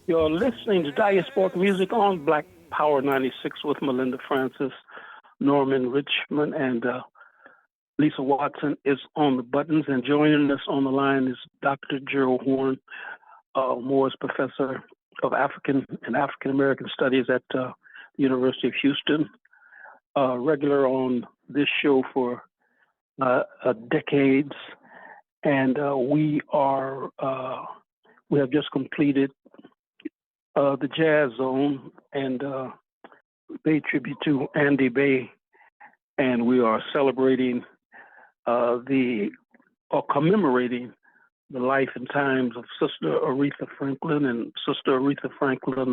You're listening to Diasporic music on Black Power 96 with Melinda Francis, Norman Richmond, and Lisa Watson is on the buttons. And joining us on the line is Dr. Gerald Horne, Morris Professor of African and African American Studies at the University of Houston, regular on this show for decades. And we have just completed the Jazz Zone and Bay tribute to Andy Bay, and we are celebrating commemorating the life and times of Sister Aretha Franklin. And Sister Aretha Franklin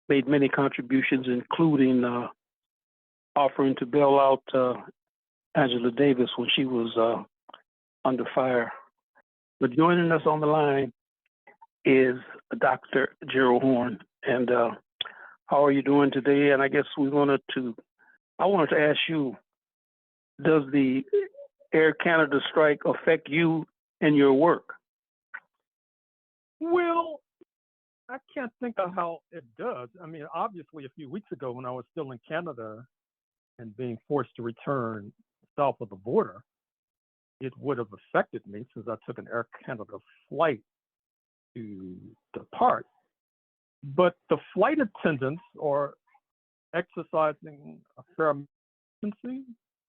made many contributions, including offering to bail out Angela Davis when she was under fire. But joining us on the line is Dr. Gerald Horne. And how are you doing today? And I guess I wanted to ask you, does the Air Canada strike affect you and your work? Well, I can't think of how it does. I mean, obviously, a few weeks ago when I was still in Canada and being forced to return south of the border, it would have affected me since I took an Air Canada flight to depart. But the flight attendants are exercising a fair emergency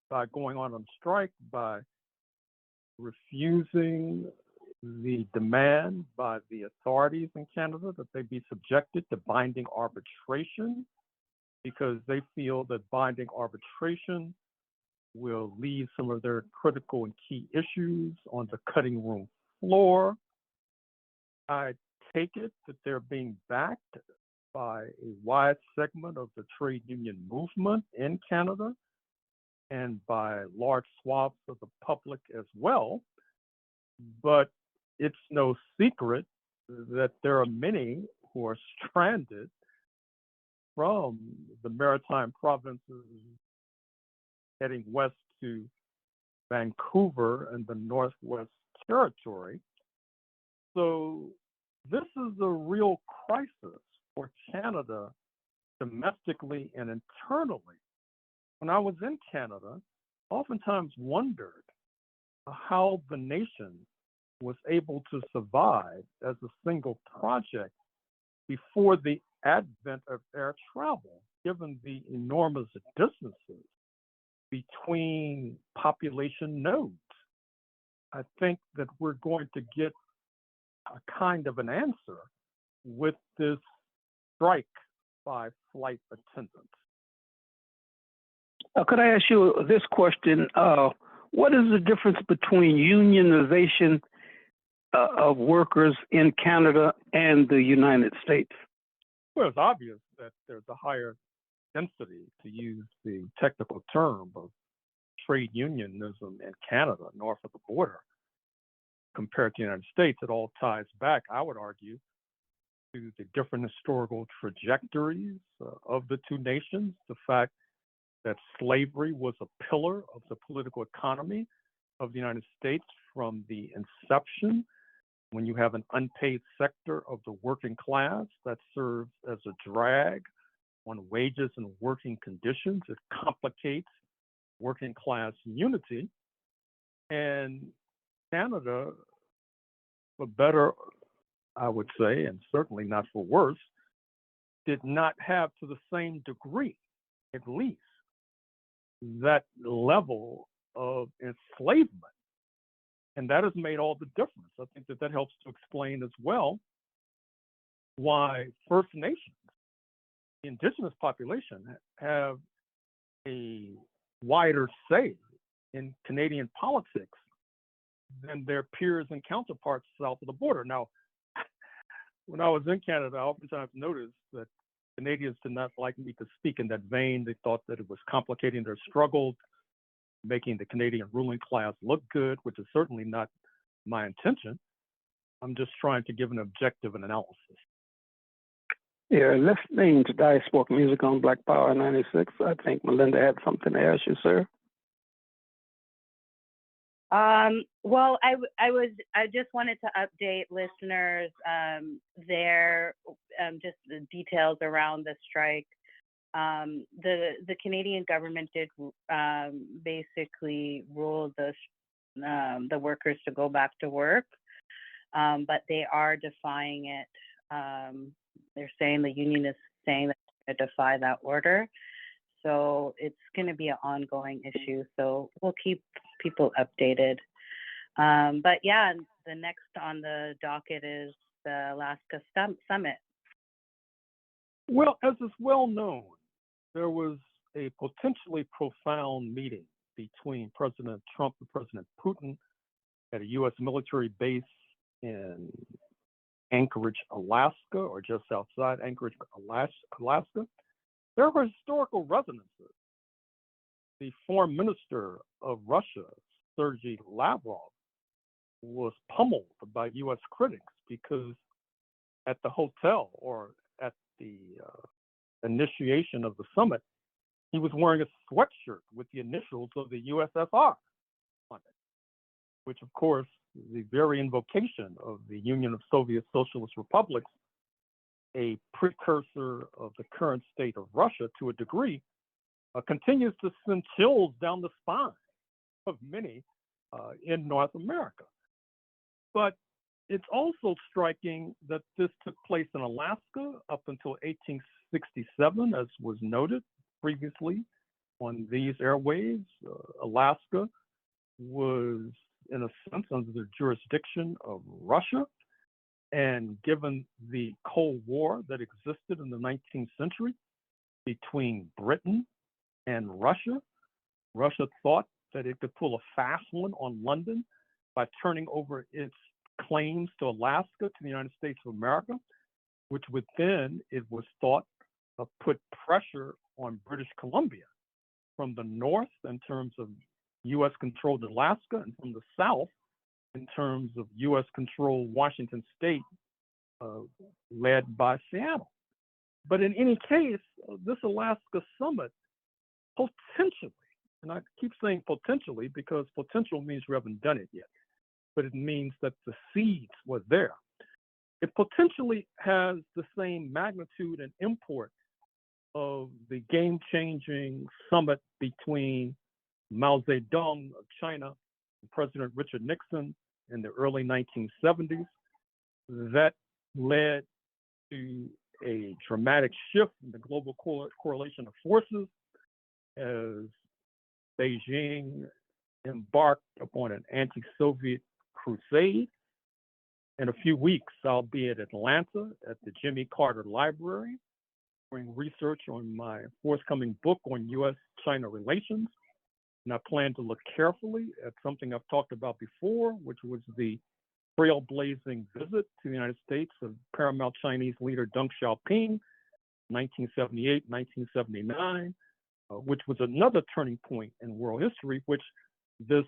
by going on strike, by refusing the demand by the authorities in Canada that they be subjected to binding arbitration, because they feel that binding arbitration will leave some of their critical and key issues on the cutting room floor. I take it that they're being backed by a wide segment of the trade union movement in Canada and by large swaths of the public as well. But it's no secret that there are many who are stranded from the maritime provinces heading west to Vancouver and the Northwest Territory. So this is a real crisis for Canada domestically and internally. When I was in Canada, I oftentimes wondered how the nation was able to survive as a single project before the advent of air travel, given the enormous distances between population nodes. I think that we're going to get a kind of an answer with this strike by flight attendants. Could I ask you this question? What is the difference between unionization of workers in Canada and the United States? Well, it's obvious that there's a higher density, to use the technical term, of trade unionism in Canada, north of the border, compared to the United States. It all ties back, I would argue, to the different historical trajectories of the two nations, the fact that slavery was a pillar of the political economy of the United States from the inception. When you have an unpaid sector of the working class that serves as a drag on wages and working conditions, it complicates working class unity. And Canada, for better, I would say, and certainly not for worse, did not have, to the same degree, at least, that level of enslavement. And that has made all the difference. I think that helps to explain as well why First Nations, the indigenous population, have a wider say in Canadian politics than their peers and counterparts south of the border. Now, when I was in Canada, I oftentimes noticed that Canadians did not like me to speak in that vein. They thought that it was complicating their struggles, making the Canadian ruling class look good, which is certainly not my intention. I'm just trying to give an objective and analysis. You're listening to Diasporic music on Black Power 96. I think Melinda had something to ask you, sir. Well, I just wanted to update listeners there, just the details around the strike. The Canadian government did basically rule the workers to go back to work, but they are defying it. They're saying the union is saying that they're going to defy that order. So it's going to be an ongoing issue. So we'll keep people updated. But yeah, the next on the docket is the Alaska Summit. Well, as is well known, there was a potentially profound meeting between President Trump and President Putin at a U.S. military base in Anchorage, Alaska, or just outside Anchorage, Alaska. There were historical resonances. The foreign minister of Russia, Sergei Lavrov, was pummeled by U.S. critics because at the hotel or at the initiation of the summit, he was wearing a sweatshirt with the initials of the USSR on it, which of course, the very invocation of the Union of Soviet Socialist Republics, a precursor of the current state of Russia to a degree, continues to send chills down the spine of many in North America. But it's also striking that this took place in Alaska up until 1867, as was noted previously on these airwaves. Alaska was, in a sense, under the jurisdiction of Russia. And given the Cold War that existed in the 19th century between Britain and Russia, Russia thought that it could pull a fast one on London by turning over its claims to Alaska to the United States of America, which would then, it was thought, put pressure on British Columbia from the north in terms of U.S.-controlled Alaska, and from the south in terms of U.S.-controlled Washington State, led by Seattle. But in any case, this Alaska summit potentially, and I keep saying potentially because potential means we haven't done it yet, but it means that the seeds were there. It potentially has the same magnitude and import of the game-changing summit between Mao Zedong of China and President Richard Nixon in the early 1970s. That led to a dramatic shift in the global correlation of forces as Beijing embarked upon an anti-Soviet crusade. In a few weeks, I'll be at Atlanta at the Jimmy Carter Library doing research on my forthcoming book on U.S.-China relations. And I plan to look carefully at something I've talked about before, which was the trailblazing visit to the United States of paramount Chinese leader Deng Xiaoping, 1978, 1979, which was another turning point in world history, which this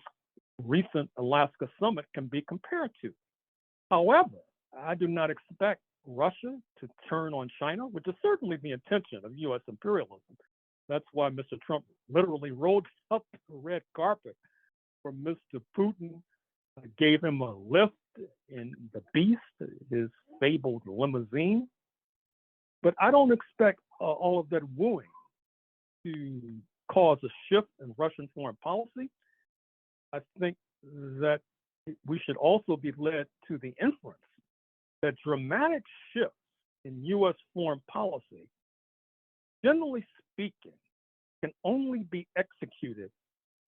recent Alaska summit can be compared to. However, I do not expect Russia to turn on China, which is certainly the intention of U.S. imperialism. That's why Mr. Trump literally rolled up the red carpet for Mr. Putin, gave him a lift in the Beast, his fabled limousine. But I don't expect all of that wooing to cause a shift in Russian foreign policy. I think that we should also be led to the inference that dramatic shifts in U.S. foreign policy, generally speaking, can only be executed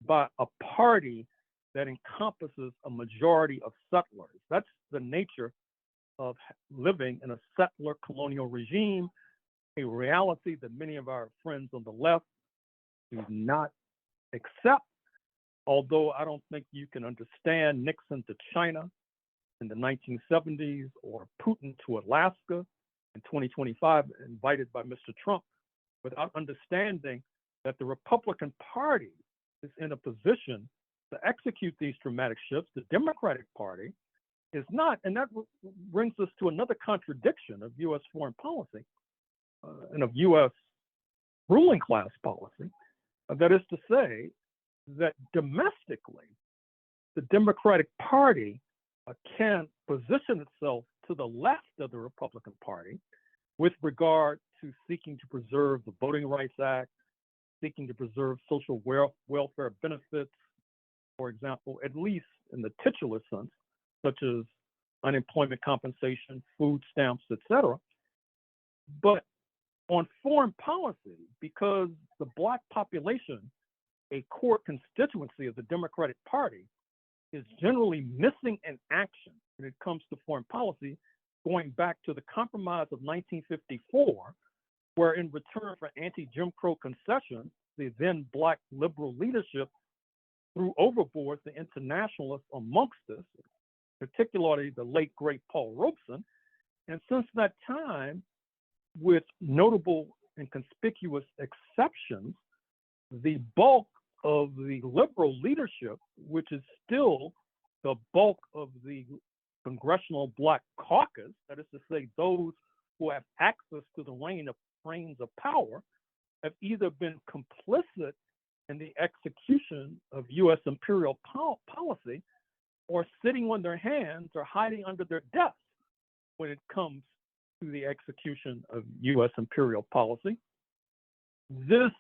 by a party that encompasses a majority of settlers. That's the nature of living in a settler colonial regime, a reality that many of our friends on the left do not accept. Although I don't think you can understand Nixon to China in the 1970s or Putin to Alaska in 2025, invited by Mr. Trump, without understanding that the Republican Party is in a position to execute these dramatic shifts. The Democratic Party is not, and that brings us to another contradiction of U.S. foreign policy and of U.S. ruling class policy. That is to say that domestically, the Democratic Party can position itself to the left of the Republican Party with regard to seeking to preserve the Voting Rights Act, seeking to preserve social welfare benefits, for example, at least in the titular sense, such as unemployment compensation, food stamps, etc. But on foreign policy, because the Black population, a core constituency of the Democratic Party, is generally missing in action when it comes to foreign policy, going back to the Compromise of 1954, where in return for anti-Jim Crow concessions, the then Black liberal leadership threw overboard the internationalists amongst us, particularly the late, great Paul Robeson. And since that time, with notable and conspicuous exceptions, the bulk of the liberal leadership, which is still the bulk of the Congressional Black Caucus, that is to say, those who have access to the reins of power, have either been complicit in the execution of U.S. imperial policy or sitting on their hands or hiding under their desks when it comes to the execution of U.S. imperial policy. This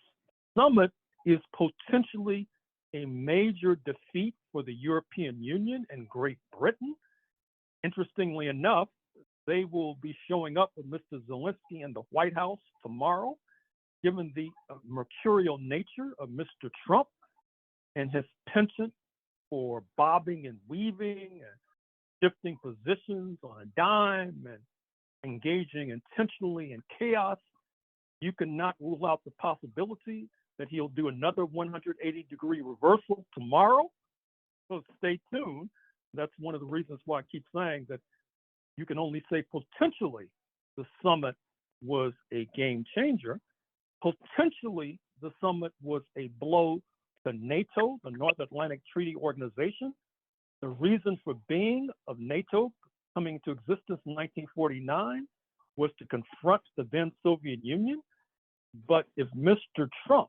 summit is potentially a major defeat for the European Union and Great Britain. Interestingly enough, they will be showing up with Mr. Zelensky in the White House tomorrow, given the mercurial nature of Mr. Trump and his penchant for bobbing and weaving and shifting positions on a dime and engaging intentionally in chaos. You cannot rule out the possibility that he'll do another 180-degree reversal tomorrow. So stay tuned. That's one of the reasons why I keep saying that you can only say potentially the summit was a game changer. Potentially, the summit was a blow to NATO, the North Atlantic Treaty Organization. The reason for being of NATO coming into existence in 1949 was to confront the then Soviet Union. But if Mr. Trump,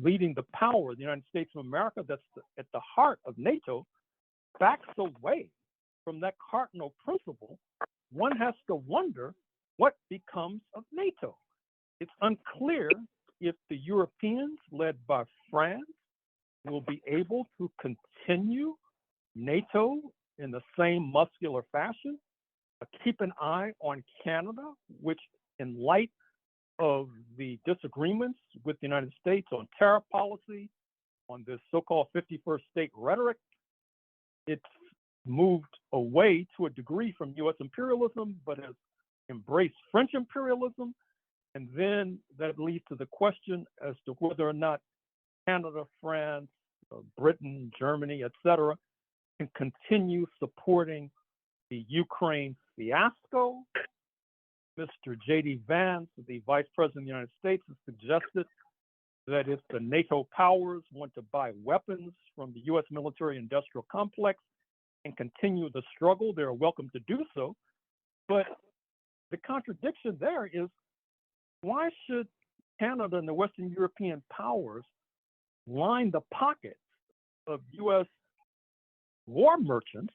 leading the power of the United States of America, that's at the heart of NATO, backs away from that cardinal principle, one has to wonder what becomes of NATO. It's unclear if the Europeans, led by France, will be able to continue NATO in the same muscular fashion. Keep an eye on Canada, which, in light of the disagreements with the United States on tariff policy, on this so-called 51st state rhetoric, it's moved away to a degree from U.S. imperialism, but has embraced French imperialism. And then that leads to the question as to whether or not Canada, France, Britain, Germany, etc., can continue supporting the Ukraine fiasco. Mr. J.D. Vance, the Vice President of the United States, has suggested that if the NATO powers want to buy weapons from the U.S. military-industrial complex and continue the struggle, they are welcome to do so. But the contradiction there is, why should Canada and the Western European powers line the pockets of U.S. war merchants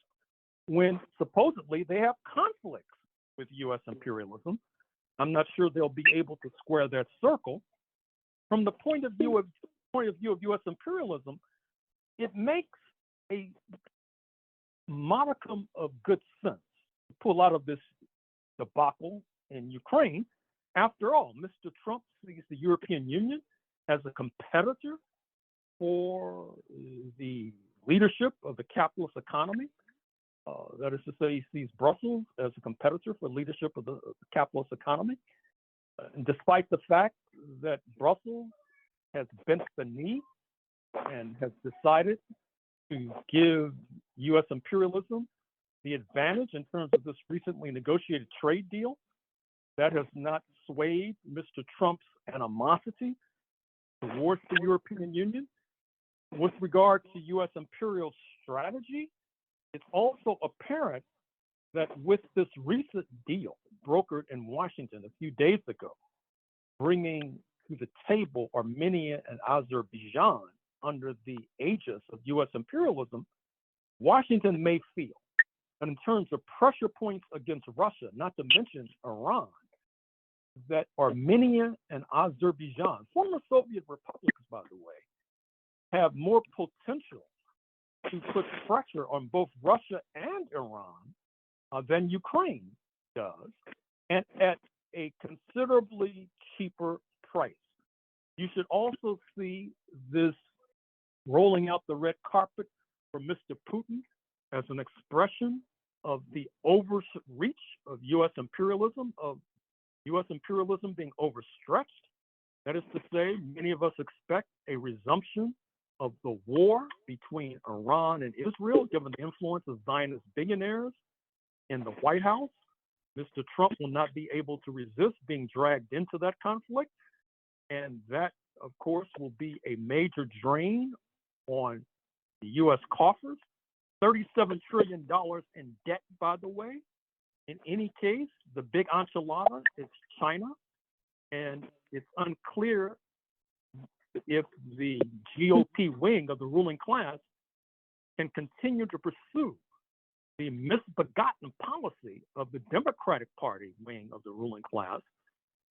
when supposedly they have conflicts with U.S. imperialism? I'm not sure they'll be able to square that circle. From the point of view of U.S. imperialism, it makes a modicum of good sense to pull out of this debacle in Ukraine. After all, Mr. Trump sees the European Union as a competitor for the leadership of the capitalist economy. That is to say, he sees Brussels as a competitor for leadership of the capitalist economy. And despite the fact that Brussels has bent the knee and has decided to give U.S. imperialism the advantage in terms of this recently negotiated trade deal, that has not swayed Mr. Trump's animosity towards the European Union. With regard to U.S. imperial strategy, it's also apparent that with this recent deal brokered in Washington a few days ago, bringing to the table Armenia and Azerbaijan under the aegis of U.S. imperialism, Washington may feel that in terms of pressure points against Russia, not to mention Iran, that Armenia and Azerbaijan, former Soviet republics, by the way, have more potential to put pressure on both Russia and Iran than Ukraine does, and at a considerably cheaper price. You should also see this rolling out the red carpet for Mr. Putin as an expression of the overreach of U.S. imperialism, being overstretched. That is to say, many of us expect a resumption of the war between Iran and Israel, given the influence of Zionist billionaires in the White House. Mr. Trump will not be able to resist being dragged into that conflict. And that, of course, will be a major drain on the U.S. coffers. $37 trillion in debt, by the way. In any case, the big enchilada is China. And it's unclear if the GOP wing of the ruling class can continue to pursue the misbegotten policy of the Democratic Party wing of the ruling class,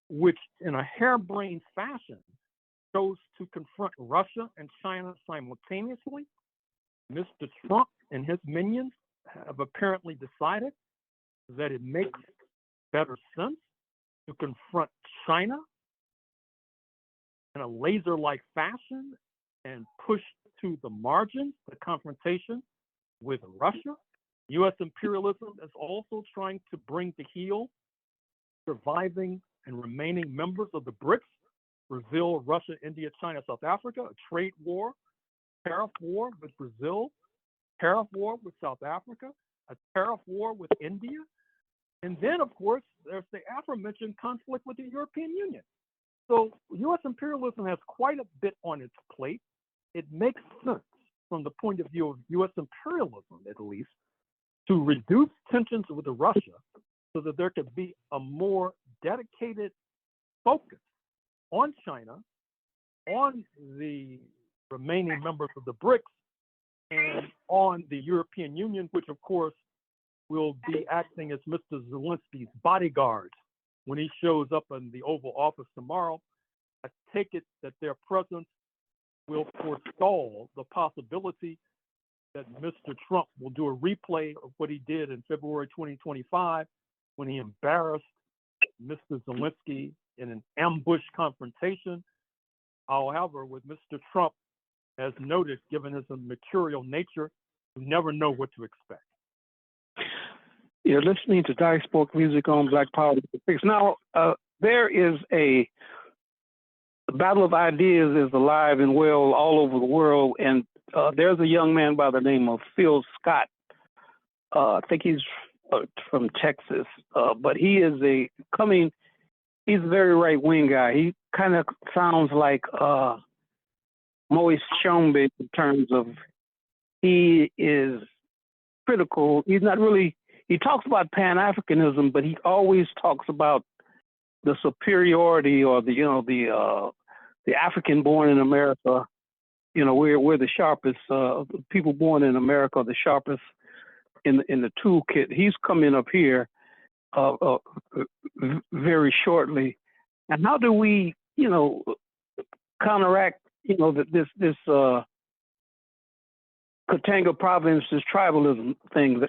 which in a harebrained fashion chose to confront Russia and China simultaneously. Mr. Trump and his minions have apparently decided that it makes better sense to confront China in a laser-like fashion and push to the margins the confrontation with Russia. U.S. imperialism is also trying to bring to heel surviving and remaining members of the BRICS, Brazil, Russia, India, China, South Africa, a trade war, tariff war with Brazil, tariff war with South Africa, a tariff war with India, and then, of course, there's the aforementioned conflict with the European Union. So U.S. imperialism has quite a bit on its plate. It makes sense from the point of view of U.S. imperialism, at least, to reduce tensions with Russia so that there could be a more dedicated focus on China, on the remaining members of the BRICS, and on the European Union, which, of course, will be acting as Mr. Zelensky's bodyguard when he shows up in the Oval Office tomorrow. I take it that their presence will forestall the possibility that Mr. Trump will do a replay of what he did in February 2025 when he embarrassed Mr. Zelensky in an ambush confrontation. However, with Mr. Trump, as noted, given his mercurial nature, you never know what to expect. You're listening to Diasporic Music on Black Power. Now, there is the battle of ideas is alive and well all over the world, and there's a young man by the name of Phil Scott. I think he's from Texas, but he is he's a very right-wing guy. He kind of sounds like Moise Tshombe in terms of he is critical. He's not really, he talks about Pan-Africanism, but he always talks about the superiority or the African born in America. We're the sharpest, people born in America are the sharpest in the toolkit. He's coming up here very shortly. And how do we, counteract, this Katanga province, this tribalism thing?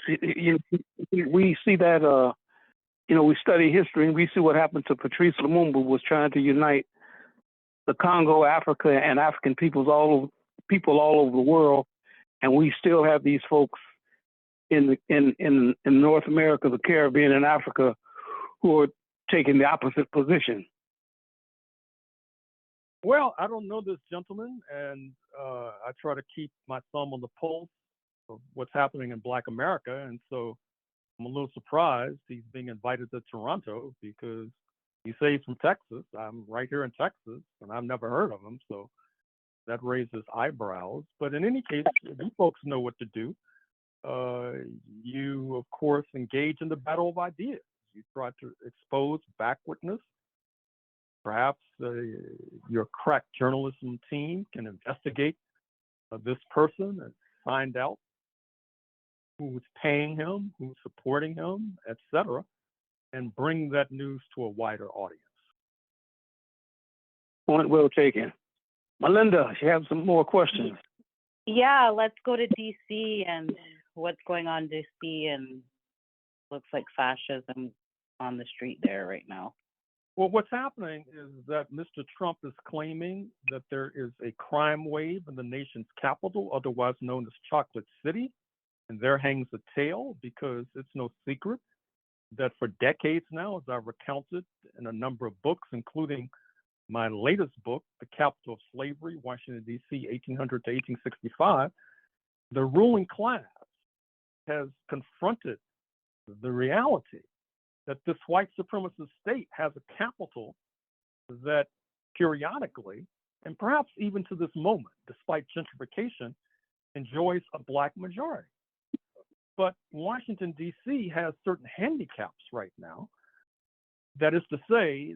We see that, we study history and we see what happened to Patrice Lumumba was trying to unite the Congo, Africa, and African people all over the world, and we still have these folks in North America, the Caribbean, and Africa who are taking the opposite position. Well, I don't know this gentleman, and I try to keep my thumb on the pulse of what's happening in Black America, and so I'm a little surprised he's being invited to Toronto because he says he's from Texas. I'm right here in Texas, and I've never heard of him, so that raises eyebrows. But in any case, you folks know what to do. You, of course, engage in the battle of ideas. You try to expose backwardness. Perhaps your crack journalism team can investigate this person and find out who's paying him, who's supporting him, etc., and bring that news to a wider audience. Point well taken. Melinda, you have some more questions? Yeah, let's go to DC and what's going on in DC, and looks like fascism on the street there right now. Well, what's happening is that Mr. Trump is claiming that there is a crime wave in the nation's capital, otherwise known as Chocolate City, and there hangs a tale, because it's no secret that for decades now, as I've recounted in a number of books, including my latest book, The Capital of Slavery, Washington, D.C., 1800 to 1865, the ruling class has confronted the reality that this white supremacist state has a capital that periodically, and perhaps even to this moment, despite gentrification, enjoys a Black majority. But Washington, D.C. has certain handicaps right now. That is to say,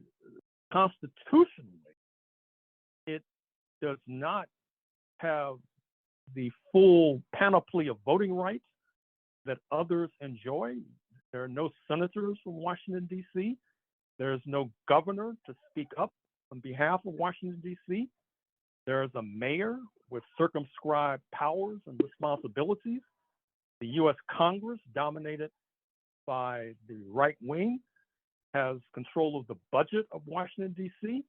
constitutionally, it does not have the full panoply of voting rights that others enjoy. There are no senators from Washington, D.C. There is no governor to speak up on behalf of Washington, D.C. There is a mayor with circumscribed powers and responsibilities. The U.S. Congress, dominated by the right wing, has control of the budget of Washington, D.C.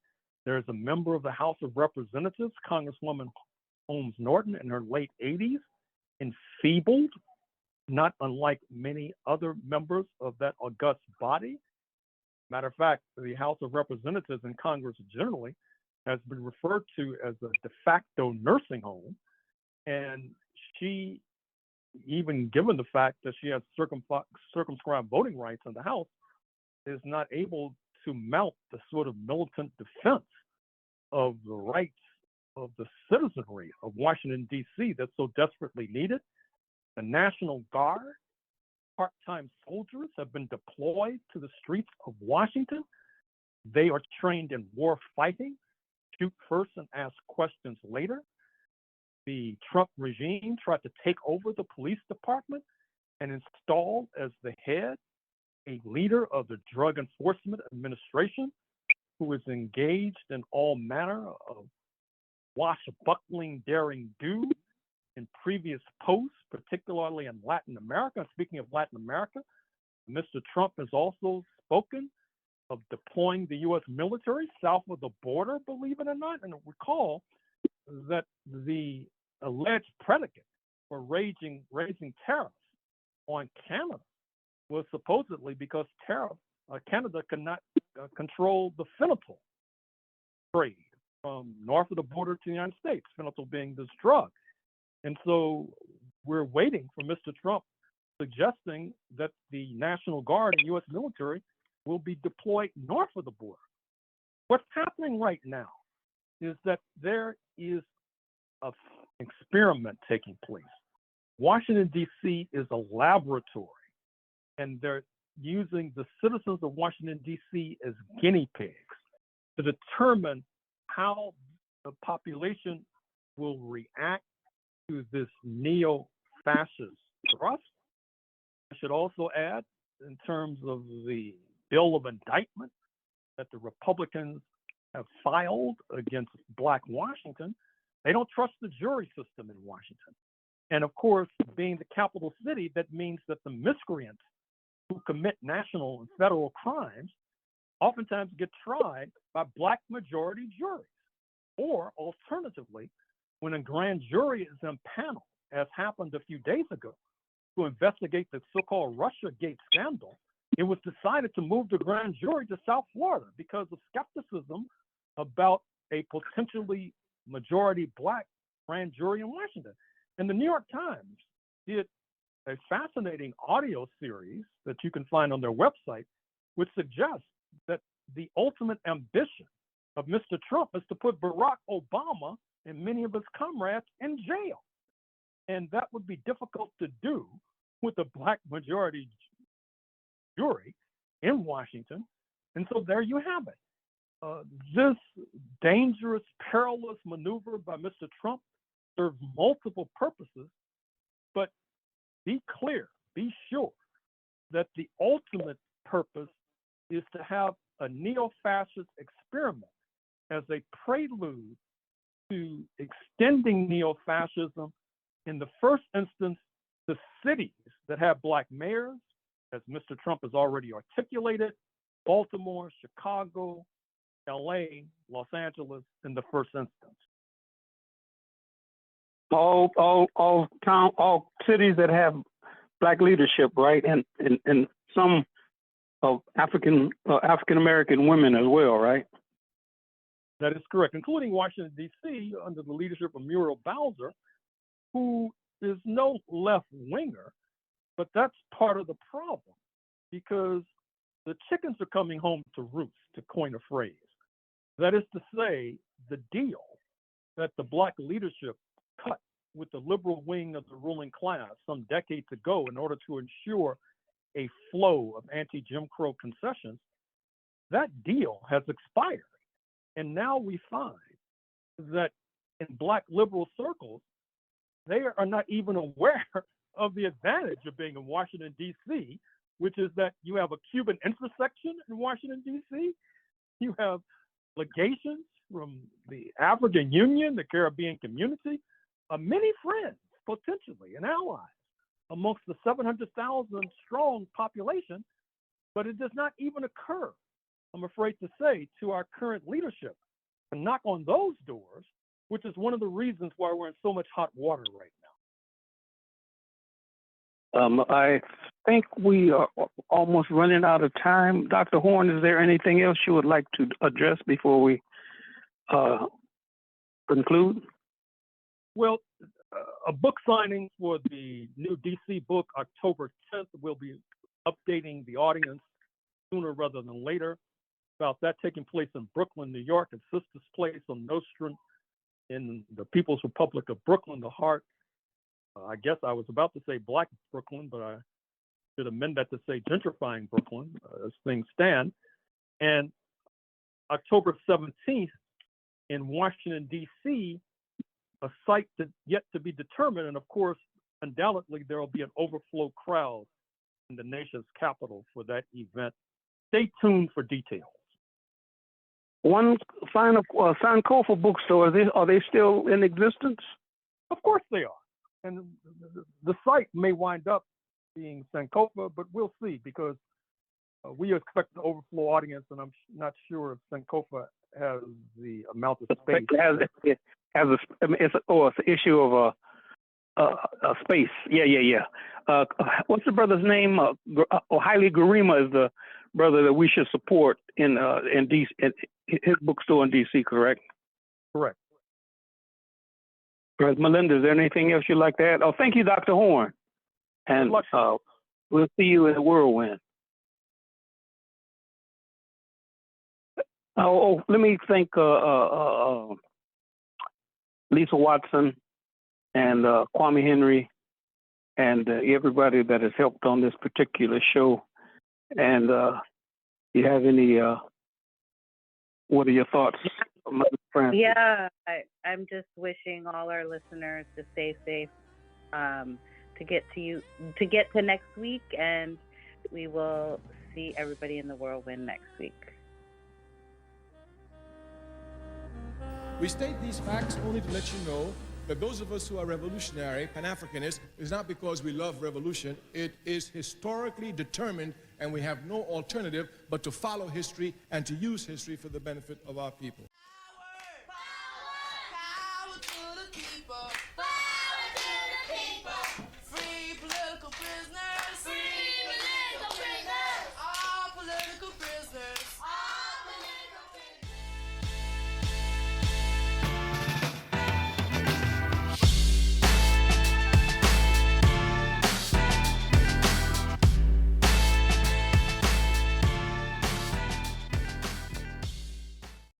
There's a member of the House of Representatives, Congresswoman Holmes Norton, in her late 80s, enfeebled, not unlike many other members of that august body. Matter of fact, the House of Representatives and Congress generally has been referred to as a de facto nursing home. And she, even given the fact that she has circumscribed voting rights in the House, is not able to mount the sort of militant defense of the rights of the citizenry of Washington, D.C. that's so desperately needed. The National Guard, part-time soldiers, have been deployed to the streets of Washington. They are trained in war fighting, shoot first and ask questions later. The Trump regime tried to take over the police department and install as the head a leader of the Drug Enforcement Administration who is engaged in all manner of swashbuckling daring do in previous posts, particularly in Latin America. Speaking of Latin America, Mr. Trump has also spoken of deploying the U.S. military south of the border, believe it or not. And recall that the alleged predicate for raising tariffs on Canada was supposedly because Canada cannot control the fentanyl trade from north of the border to the United States, fentanyl being this drug. And so we're waiting for Mr. Trump suggesting that the National Guard and U.S. military will be deployed north of the border. What's happening right now is that there is an experiment taking place. Washington, D.C. is a laboratory, and they're using the citizens of Washington, D.C. as guinea pigs to determine how the population will react to this neo-fascist thrust. I should also add, in terms of the bill of indictment that the Republicans have filed against Black Washington, they don't trust the jury system in Washington. And of course, being the capital city, that means that the miscreants who commit national and federal crimes oftentimes get tried by Black majority juries. Or alternatively, when a grand jury is impaneled, as happened a few days ago, to investigate the so-called Russiagate scandal, it was decided to move the grand jury to South Florida because of skepticism about a potentially majority Black grand jury in Washington. And the New York Times did a fascinating audio series that you can find on their website, which suggests that the ultimate ambition of Mr. Trump is to put Barack Obama and many of his comrades in jail. And that would be difficult to do with a Black majority jury in Washington. And so there you have it. This dangerous, perilous maneuver by Mr. Trump serves multiple purposes, but be clear, be sure that the ultimate purpose is to have a neo-fascist experiment as a prelude to extending neo-fascism in the first instance to cities that have black mayors, as Mr. Trump has already articulated, Baltimore, Chicago, LA, Los Angeles in the first instance. All cities that have black leadership, right? And some of African American women as well, right? That is correct, including Washington, D.C., under the leadership of Muriel Bowser, who is no left-winger, but that's part of the problem, because the chickens are coming home to roost, to coin a phrase. That is to say, the deal that the black leadership cut with the liberal wing of the ruling class some decades ago in order to ensure a flow of anti-Jim Crow concessions, that deal has expired. And now we find that in black liberal circles, they are not even aware of the advantage of being in Washington, D.C., which is that you have a Cuban intersection in Washington, D.C., you have legations from the African Union, the Caribbean community, many friends, potentially, and allies amongst the 700,000 strong population, but it does not even occur, I'm afraid to say, to our current leadership to knock on those doors, which is one of the reasons why we're in so much hot water right now. I think we are almost running out of time. Dr. Horne, is there anything else you would like to address before we conclude? Well, a book signing for the new DC book, October 10th. We'll be updating the audience sooner rather than later about that taking place in Brooklyn, New York, at Sister's Place on Nostrand in the People's Republic of Brooklyn, the heart. I guess I was about to say Black Brooklyn, but I should amend that to say gentrifying Brooklyn as things stand. And October 17th in Washington, D.C., a site that yet to be determined. And of course, undoubtedly, there will be an overflow crowd in the nation's capital for that event. Stay tuned for details. One final Sankofa bookstore, are they still in existence? Of course they are. And the site may wind up being Sankofa, but we'll see, because we expect an overflow audience, and I'm not sure if Sankofa has the amount of space. It's an issue of a space. Yeah. What's the brother's name? Haile Garima is the brother that we should support in DC, in his bookstore in DC, correct? Correct. Melinda, is there anything else you'd like to add? Oh, thank you, Dr. Horne. And we'll see you in the whirlwind. Let me thank Lisa Watson and Kwame Henry and everybody that has helped on this particular show. And you have any, what are your thoughts, Francis? Yeah, I'm just wishing all our listeners to stay safe, to get to next week, and we will see everybody in the whirlwind next week. We state these facts only to let you know that those of us who are revolutionary, Pan-Africanists, is not because we love revolution. It is historically determined, and we have no alternative but to follow history and to use history for the benefit of our people.